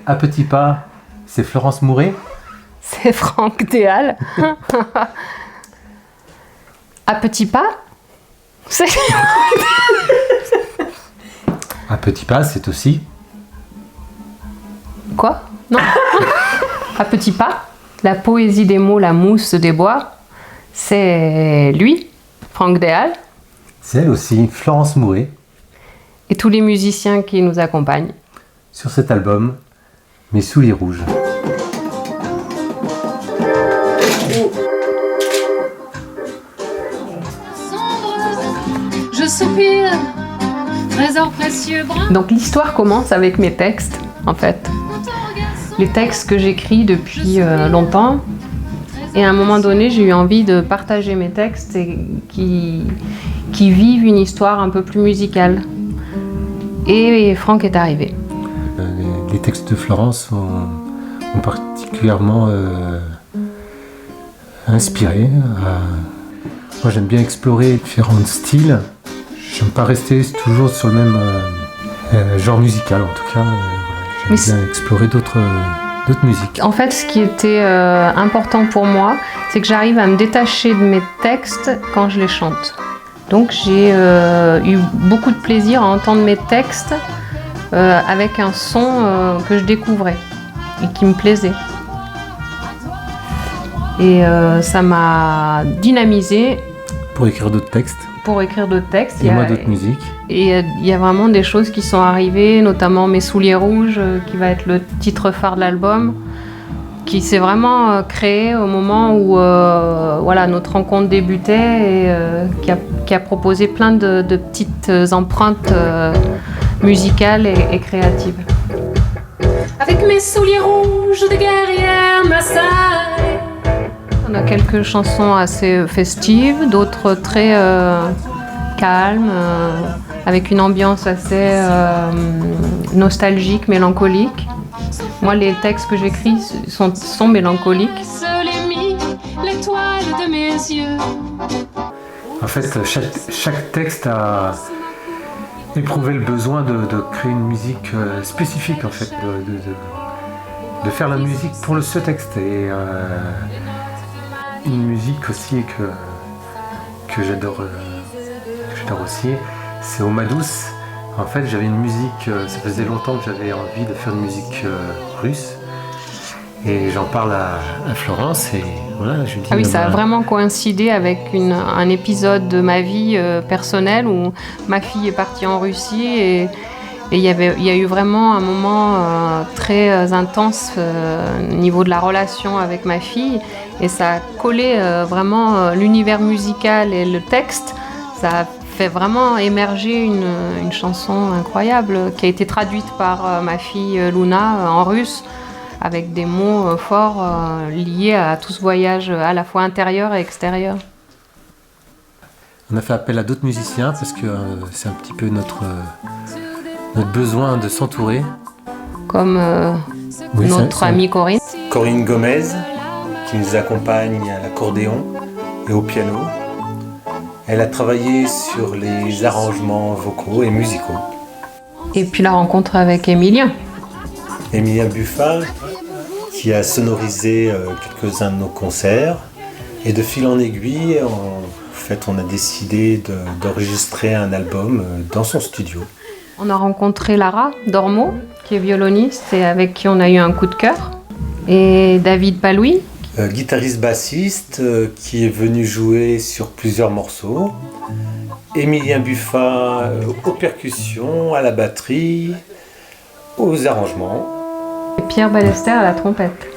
À petits pas, c'est Florence Mouret. C'est Franck Déal. À petits pas, c'est... À petits pas, c'est aussi... Quoi? Non. À petits pas, la poésie des mots, la mousse des bois, c'est lui, Franck Déal. C'est elle aussi, Florence Mouret. Et tous les musiciens qui nous accompagnent. Sur cet album, Mes souliers rouges. Je soupire, trésor précieux brun. Donc l'histoire commence avec mes textes, en fait. Les textes que j'écris depuis longtemps. Et à un moment donné, j'ai eu envie de partager mes textes et qui vivent une histoire un peu plus musicale. Et Franck est arrivé. Les textes de Florence ont particulièrement inspiré. Moi, j'aime bien explorer différents styles. J'aime pas rester toujours sur le même genre musical, en tout cas. J'aime bien explorer d'autres musiques. En fait, ce qui était important pour moi, c'est que j'arrive à me détacher de mes textes quand je les chante. Donc j'ai eu beaucoup de plaisir à entendre mes textes avec un son que je découvrais et qui me plaisait. Et ça m'a dynamisé. Pour écrire d'autres textes. Pour écrire d'autres textes. Et moi d'autres musiques. Et il y a vraiment des choses qui sont arrivées, notamment Mes souliers rouges, qui va être le titre phare de l'album, qui s'est vraiment créé au moment où notre rencontre débutait et qui a proposé plein de petites empreintes musicales et créatives. Avec mes souliers rouges de guerrière Maasai. On a quelques chansons assez festives, d'autres très calmes, avec une ambiance assez nostalgique, mélancolique. Moi, les textes que j'écris sont mélancoliques. L'étoile de mes yeux. En fait, chaque texte a éprouvé le besoin de créer une musique spécifique, en fait, de faire la musique pour ce texte. Et une musique aussi que j'adore aussi, c'est Oma douce. En fait, j'avais une musique, ça faisait longtemps que j'avais envie de faire une musique russe. Et j'en parle à Florence et voilà, je lui dis... Ah oui, ça a vraiment coïncidé avec un épisode de ma vie personnelle où ma fille est partie en Russie et il y a eu vraiment un moment très intense au niveau de la relation avec ma fille et ça a collé vraiment l'univers musical et le texte. Ça a fait vraiment émerger une chanson incroyable qui a été traduite par ma fille Luna en russe avec des mots forts liés à tout ce voyage à la fois intérieur et extérieur. On a fait appel à d'autres musiciens parce que c'est un petit peu notre besoin de s'entourer. Comme notre amie Corinne. Corinne Gomez, qui nous accompagne à l'accordéon et au piano. Elle a travaillé sur les arrangements vocaux et musicaux. Et puis la rencontre avec Emilien. Emilien Buffat, qui a sonorisé quelques-uns de nos concerts. Et de fil en aiguille, on a décidé d'enregistrer un album dans son studio. On a rencontré Lara Dormo, qui est violoniste et avec qui on a eu un coup de cœur. Et David Paloui. Guitariste-bassiste qui est venu jouer sur plusieurs morceaux. Emilien Buffat aux percussions, à la batterie, aux arrangements. Et Pierre Ballester à la trompette.